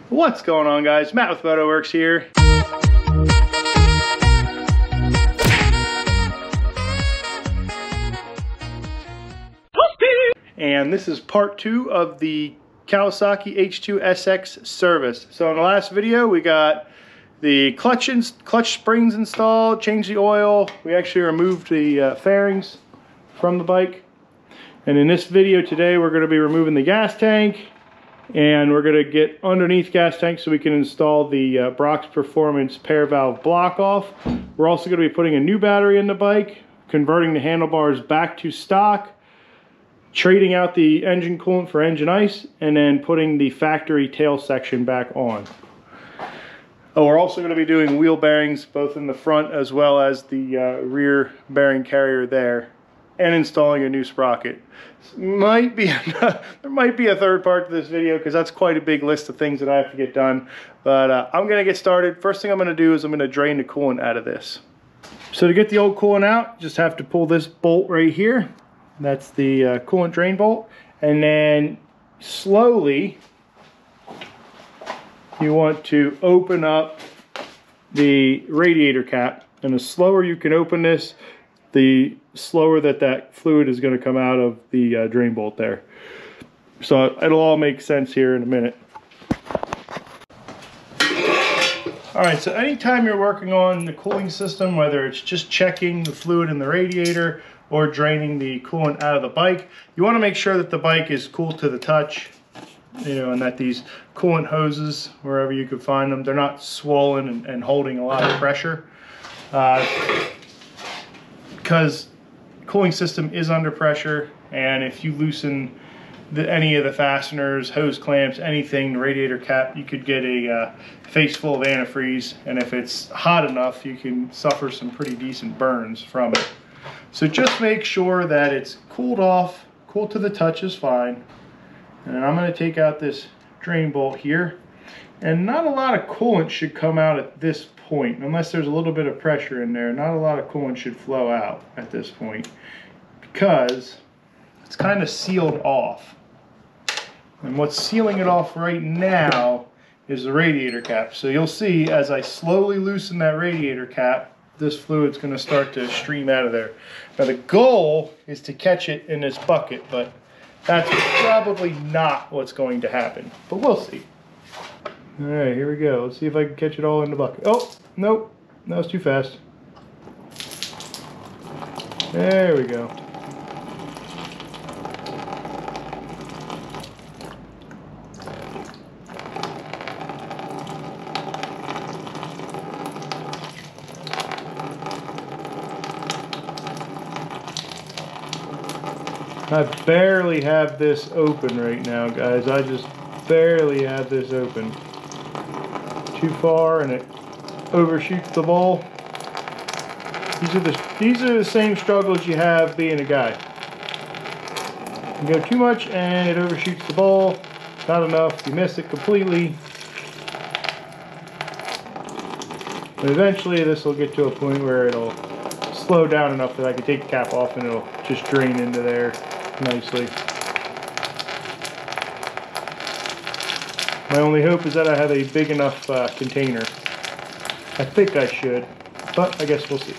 What's going on, guys? Matt with MotoWorks here. And this is part 2 of the Kawasaki H2 SX service. So in the last video we got the clutch springs installed, changed the oil. We actually removed the fairings from the bike. And in this video today we're going to be removing the gas tank, and we're going to get underneath gas tank so we can install the Brock's Performance pair valve block off. We're also going to be putting a new battery in the bike, converting the handlebars back to stock, trading out the engine coolant for engine ice, and then putting the factory tail section back on. Oh, we're also going to be doing wheel bearings both in the front as well as the rear bearing carrier there, and installing a new sprocket. There might be a third part to this video because that's quite a big list of things that I have to get done. But I'm going to get started. First thing I'm going to do is I'm going to drain the coolant out of this. So to get the old coolant out, just have to pull this bolt right here. That's the coolant drain bolt. And then slowly you want to open up the radiator cap. And the slower you can open this, the slower that fluid is going to come out of the drain bolt there. So it'll all make sense here in a minute. Alright, so anytime you're working on the cooling system, whether it's just checking the fluid in the radiator or draining the coolant out of the bike, you want to make sure that the bike is cool to the touch, and that these coolant hoses, wherever you could find them, they're not swollen and holding a lot of pressure. Because cooling system is under pressure, and if you loosen any of the fasteners, hose clamps, anything, the radiator cap, you could get a face full of antifreeze, and if it's hot enough you can suffer some pretty decent burns from it. So just make sure that it's cooled off. Cool to the touch is fine. And I'm going to take out this drain bolt here, and not a lot of coolant should come out at this point unless there's a little bit of pressure in there. Not a lot of coolant should flow out at this point because it's kind of sealed off, and what's sealing it off right now is the radiator cap. So you'll see as I slowly loosen that radiator cap, this fluid's going to start to stream out of there. Now the goal is to catch it in this bucket, but that's probably not what's going to happen, but we'll see. All right, here we go. Let's see if I can catch it all in the bucket. Oh, nope, that was too fast. There we go. I barely have this open right now, guys. I just barely have this open. Too far and it overshoots the ball. These are the same struggles you have being a guy. You go too much and it overshoots the ball. Not enough, you miss it completely. But eventually this will get to a point where it'll slow down enough that I can take the cap off and it'll just drain into there nicely. My only hope is that I have a big enough container. I think I should, but I guess we'll see.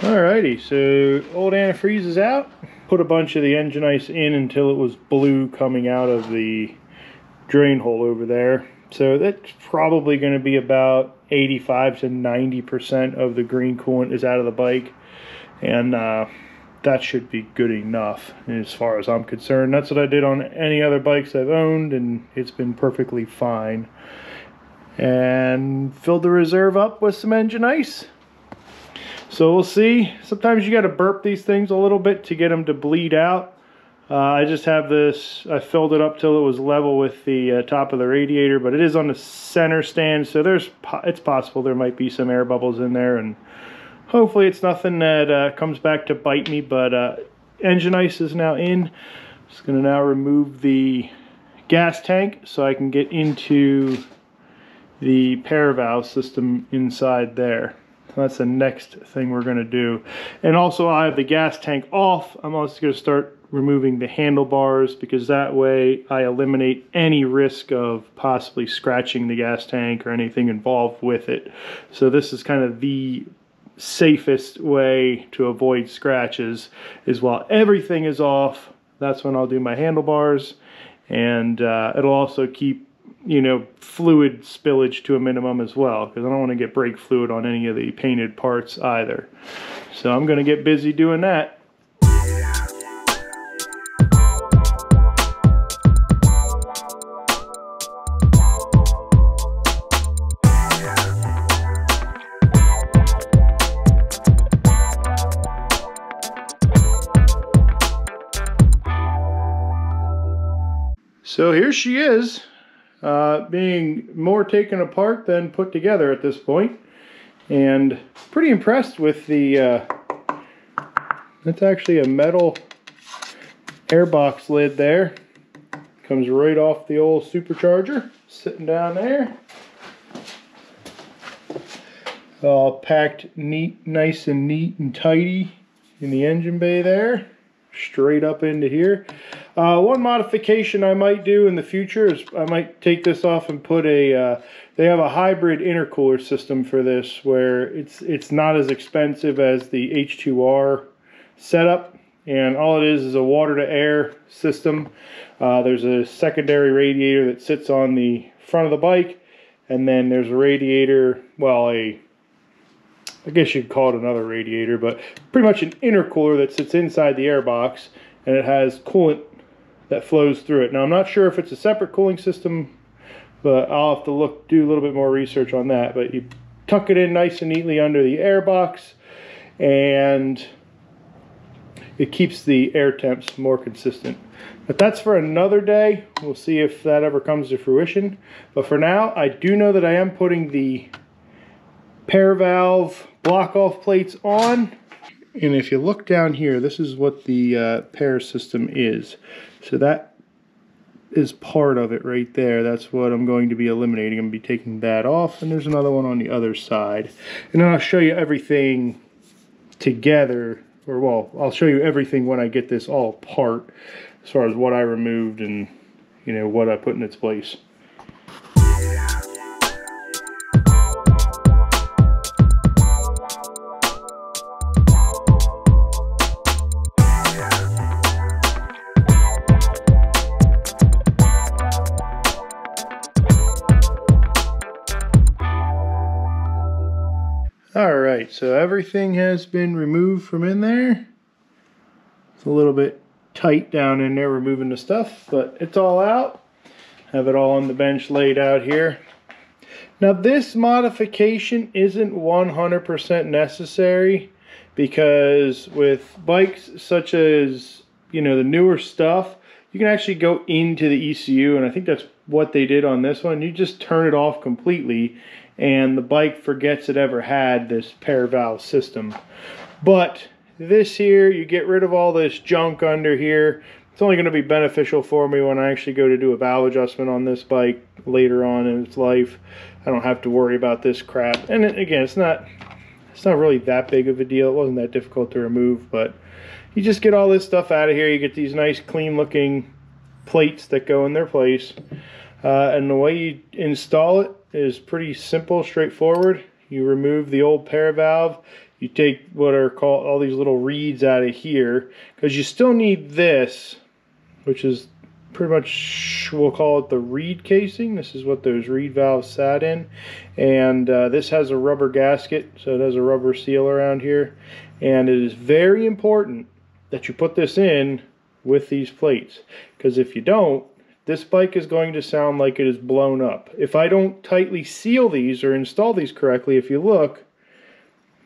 Alrighty, so old antifreeze is out. Put a bunch of the engine ice in until it was blue coming out of the drain hole over there. So that's probably going to be about 85 to 90% of the green coolant is out of the bike, and that should be good enough as far as I'm concerned. That's what I did on any other bikes I've owned, and it's been perfectly fine. And filled the reserve up with some engine ice. So we'll see. Sometimes you got to burp these things a little bit to get them to bleed out. I just have this, I filled it up till it was level with the top of the radiator, but it is on the center stand, so it's possible there might be some air bubbles in there, and hopefully it's nothing that comes back to bite me. But engine ice is now in. Just going to now remove the gas tank so I can get into the pair valve system inside there. That's the next thing we're going to do. And also I have the gas tank off. I'm also going to start removing the handlebars, because that way I eliminate any risk of possibly scratching the gas tank or anything involved with it. So this is kind of the safest way to avoid scratches, is while everything is off, that's when I'll do my handlebars. And it'll also keep, you know, fluid spillage to a minimum as well, because I don't want to get brake fluid on any of the painted parts either. So I'm going to get busy doing that. So here she is, being more taken apart than put together at this point, and pretty impressed with the, that's actually a metal airbox lid there. Comes right off the old supercharger, sitting down there. All packed neat, nice and neat and tidy in the engine bay there, straight up into here. One modification I might do in the future is I might take this off and put a, they have a hybrid intercooler system for this, where it's not as expensive as the H2R setup, and all it is a water to air system. There's a secondary radiator that sits on the front of the bike, and then there's a radiator, well, I guess you'd call it another radiator, but pretty much an intercooler that sits inside the airbox, and it has coolant that flows through it. Now I'm not sure if it's a separate cooling system, but I'll have to do a little bit more research on that. But you tuck it in nice and neatly under the airbox, and it keeps the air temps more consistent. But that's for another day. We'll see if that ever comes to fruition. But for now, I do know that I am putting the pair valve block off plates on. And if you look down here, this is what the pair system is. So that is part of it right there. That's what I'm going to be eliminating. I'm going to be taking that off, and there's another one on the other side. And then I'll show you everything together, or well, I'll show you everything when I get this all apart, as far as what I removed and, you know, what I put in its place. Alright, so everything has been removed from in there. It's a little bit tight down in there removing the stuff, but it's all out. Have it all on the bench laid out here. Now this modification isn't 100% necessary, because with bikes such as, you know, the newer stuff, you can actually go into the ECU, and I think that's what they did on this one. You just turn it off completely, and the bike forgets it ever had this pair valve system. But this here, you get rid of all this junk under here. It's only going to be beneficial for me when I actually go to do a valve adjustment on this bike later on in its life. I don't have to worry about this crap. And again, it's not really that big of a deal. It wasn't that difficult to remove, but you just get all this stuff out of here. You get these nice clean looking plates that go in their place. And the way you install it is pretty simple, straightforward. You remove the old pair valve. You take what are called all these little reeds out of here, because you still need this, which is pretty much, we'll call it the reed casing. This is what those reed valves sat in. And this has a rubber gasket, so it has a rubber seal around here. And it is very important that you put this in with these plates, because if you don't, this bike is going to sound like it is blown up. If I don't tightly seal these or install these correctly, if you look,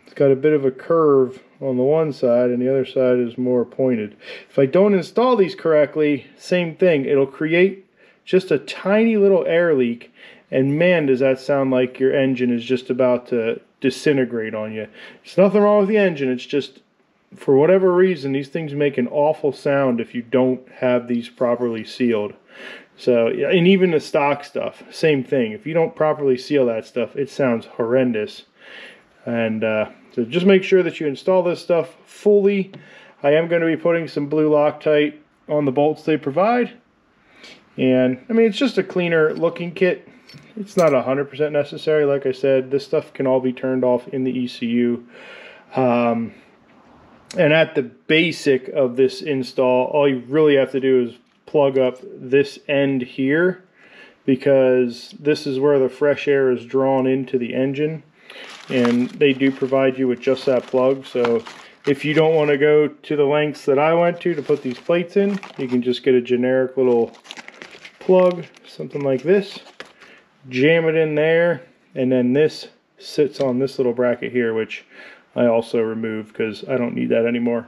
it's got a bit of a curve on the one side and the other side is more pointed. If I don't install these correctly, same thing. It'll create just a tiny little air leak, and man, does that sound like your engine is just about to disintegrate on you. There's nothing wrong with the engine. It's just, for whatever reason, these things make an awful sound if you don't have these properly sealed. So, and even the stock stuff, same thing. If you don't properly seal that stuff, it sounds horrendous. And so just make sure that you install this stuff fully. I am going to be putting some blue Loctite on the bolts they provide. And I mean, it's just a cleaner looking kit. It's not 100% necessary. Like I said, this stuff can all be turned off in the ECU. And at the basic of this install, all you really have to do is plug up this end here, because this is where the fresh air is drawn into the engine. And they do provide you with just that plug. So if you don't want to go to the lengths that I went to put these plates in, you can just get a generic little plug, something like this, jam it in there, and then this sits on this little bracket here, which I also removed because I don't need that anymore.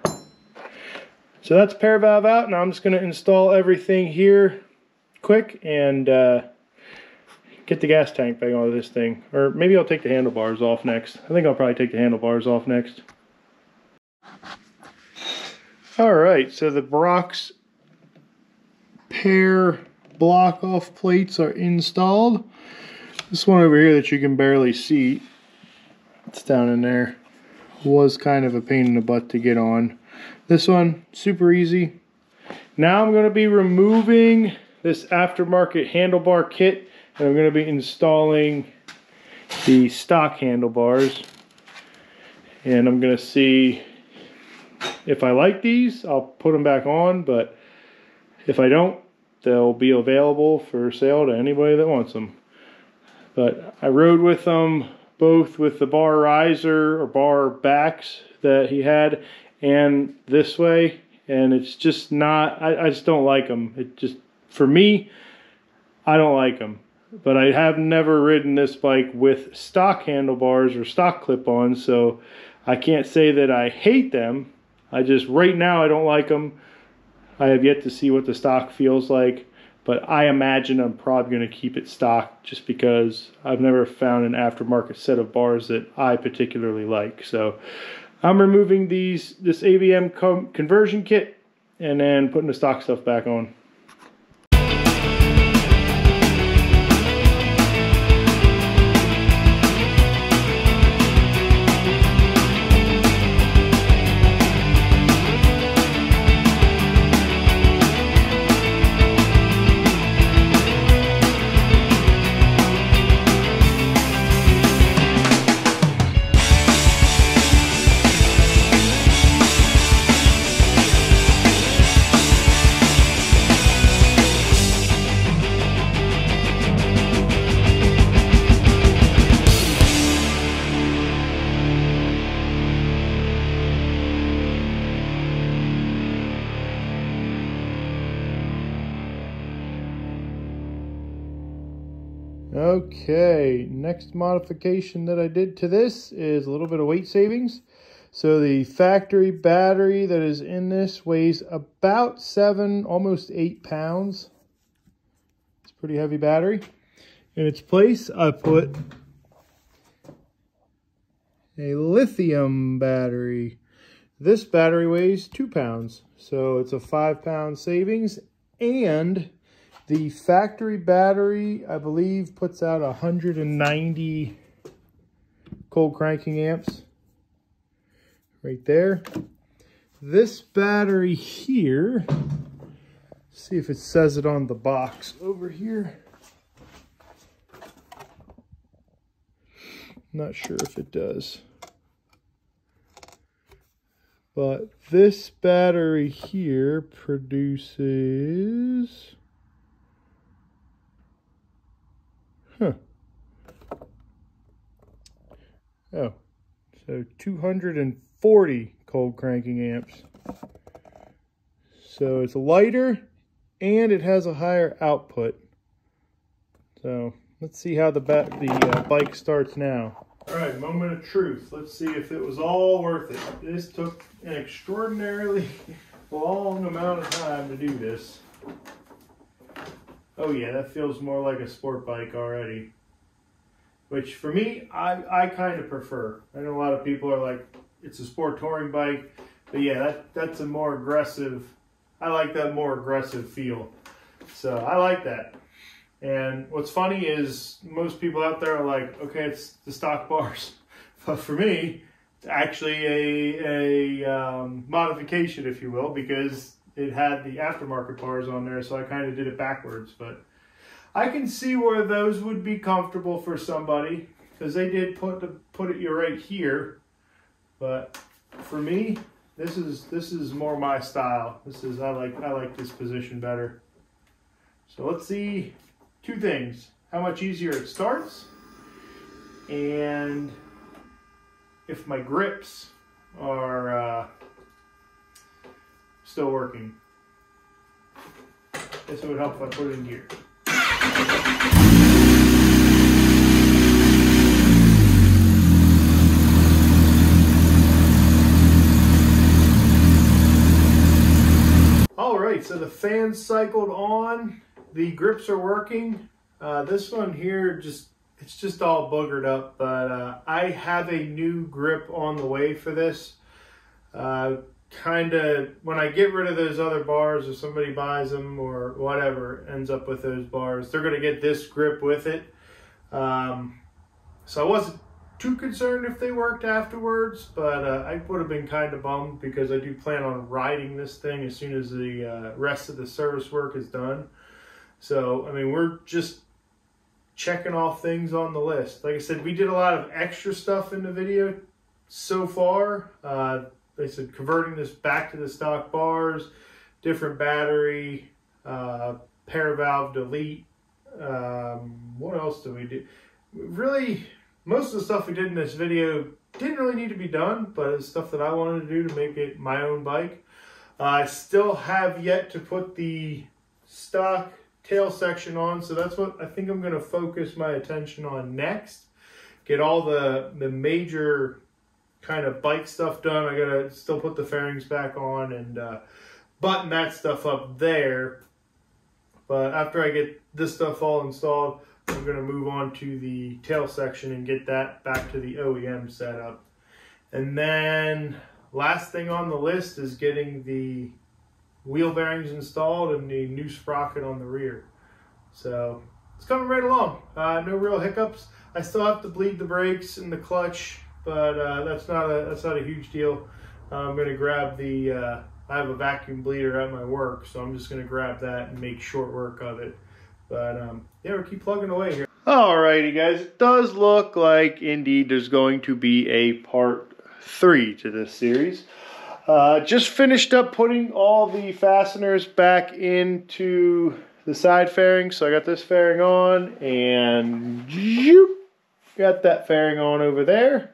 So that's pair valve out. Now I'm just going to install everything here quick and get the gas tank back onto this thing. Or maybe I'll take the handlebars off next. I think I'll probably take the handlebars off next. Alright, so the Brock's pair block off plates are installed. This one over here that you can barely see, it's down in there, was kind of a pain in the butt to get on. This one, super easy. Now I'm going to be removing this aftermarket handlebar kit, and I'm going to be installing the stock handlebars. And I'm going to see if I like these, I'll put them back on, but if I don't, they'll be available for sale to anybody that wants them. But I rode with them both with the bar riser or bar backs that he had and this way, and it's just not, I just don't like them. It just, for me, I don't like them. But I have never ridden this bike with stock handlebars or stock clip-ons, so I can't say that I hate them. I just, right now, I don't like them. I have yet to see what the stock feels like, but I imagine I'm probably going to keep it stock just because I've never found an aftermarket set of bars that I particularly like. So I'm removing this ABM conversion kit and then putting the stock stuff back on. Okay, next modification that I did to this is a little bit of weight savings. So the factory battery that is in this weighs about 7, almost 8 pounds. It's a pretty heavy battery. In its place, I put a lithium battery. This battery weighs 2 pounds, so it's a 5-pound savings, and the factory battery, I believe, puts out 190 cold cranking amps right there. This battery here, see if it says it on the box over here. Not sure if it does. But this battery here produces... Oh, so 240 cold cranking amps. So it's lighter and it has a higher output. So let's see how the bike starts now. All right, moment of truth. Let's see if it was all worth it. This took an extraordinarily long amount of time to do this. Oh yeah, that feels more like a sport bike already. Which for me, I kind of prefer. I know a lot of people are like, it's a sport touring bike. But yeah, that's a more aggressive, I like that more aggressive feel. So I like that. And what's funny is most people out there are like, okay, it's the stock bars. But for me, it's actually a modification, if you will, because it had the aftermarket bars on there, so I kind of did it backwards. But I can see where those would be comfortable for somebody, because they did put it right here. But for me, this is more my style. I like this position better. So let's see two things: how much easier it starts, and if my grips are still working. This would help if I put it in gear. Alright, so the fan cycled on, the grips are working. This one here, it's just all boogered up, but I have a new grip on the way for this. Kind of, when I get rid of those other bars, if somebody buys them or whatever ends up with those bars, they're going to get this grip with it. So I wasn't too concerned if they worked afterwards, but I would have been kind of bummed, because I do plan on riding this thing as soon as the rest of the service work is done. So, I mean, we're just checking off things on the list. Like I said, we did a lot of extra stuff in the video so far. They said converting this back to the stock bars, different battery, pair valve delete. What else did we do? Really, most of the stuff we did in this video didn't really need to be done, but it's stuff that I wanted to do to make it my own bike. I still have yet to put the stock tail section on, so that's what I think I'm going to focus my attention on next. Get all the major kind of bike stuff done. I gotta still put the fairings back on and button that stuff up there. But after I get this stuff all installed, I'm gonna move on to the tail section and get that back to the OEM setup. And then last thing on the list is getting the wheel bearings installed and the new sprocket on the rear. So it's coming right along. No real hiccups. I still have to bleed the brakes and the clutch, but that's not a huge deal. I'm gonna grab the I have a vacuum bleeder at my work, so I'm just gonna grab that and make short work of it. But yeah, we'll keep plugging away here. Alrighty guys, it does look like indeed there's going to be a part 3 to this series. Just finished up putting all the fasteners back into the side fairing. So I got this fairing on, and got that fairing on over there.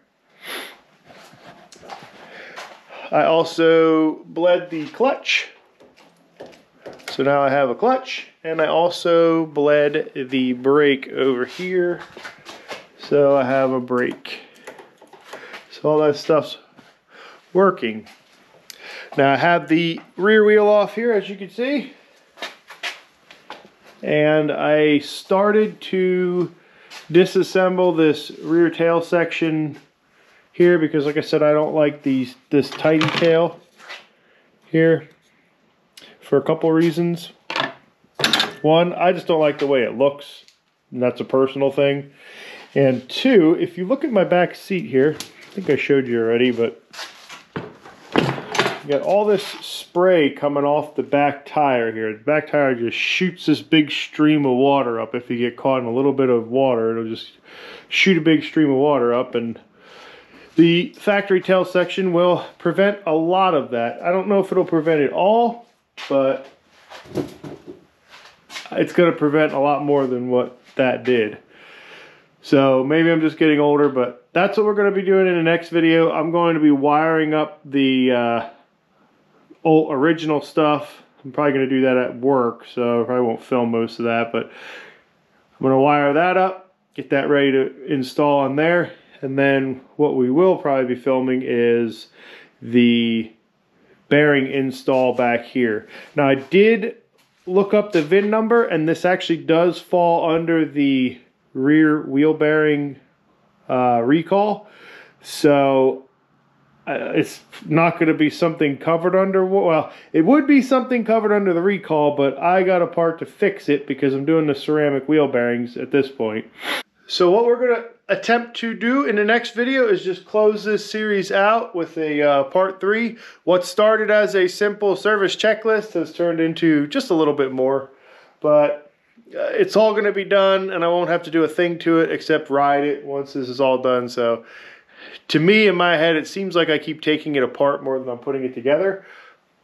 I also bled the clutch, so now I have a clutch, and I also bled the brake over here, so I have a brake. So all that stuff's working. Now I have the rear wheel off here, as you can see, and I started to disassemble this rear tail section here, because like I said, I don't like this tighty tail here for a couple reasons. One, I just don't like the way it looks, and that's a personal thing. And two, if you look at my back seat here, I think I showed you already, but you got all this spray coming off the back tire here. The back tire just shoots this big stream of water up. If you get caught in a little bit of water, it'll just shoot a big stream of water up, and the factory tail section will prevent a lot of that. I don't know if it'll prevent it all, but it's going to prevent a lot more than what that did. So maybe I'm just getting older, but that's what we're going to be doing in the next video. I'm going to be wiring up the old original stuff. I'm probably going to do that at work, so I probably won't film most of that, but I'm going to wire that up, get that ready to install on there. And then what we will probably be filming is the bearing install back here. Now I did look up the VIN number, and this actually does fall under the rear wheel bearing recall. So it's not going to be something covered under, well, it would be something covered under the recall, but I got a part to fix it because I'm doing the ceramic wheel bearings at this point. So what we're going to attempt to do in the next video is just close this series out with a part 3. What started as a simple service checklist has turned into just a little bit more. But it's all going to be done, and I won't have to do a thing to it except ride it once this is all done. So to me, in my head, it seems like I keep taking it apart more than I'm putting it together.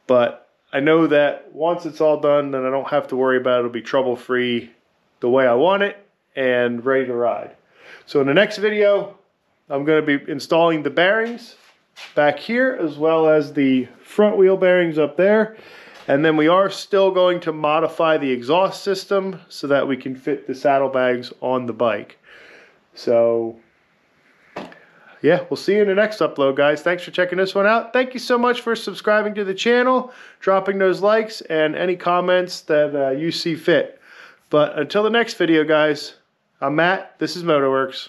But I know that once it's all done, then I don't have to worry about it. It'll be trouble-free the way I want it and ready to ride. So in the next video, I'm going to be installing the bearings back here as well as the front wheel bearings up there. And then we are still going to modify the exhaust system so that we can fit the saddlebags on the bike. So yeah, we'll see you in the next upload, guys. Thanks for checking this one out. Thank you so much for subscribing to the channel, dropping those likes, and any comments that you see fit. But until the next video, guys, I'm Matt. This is Motorworks.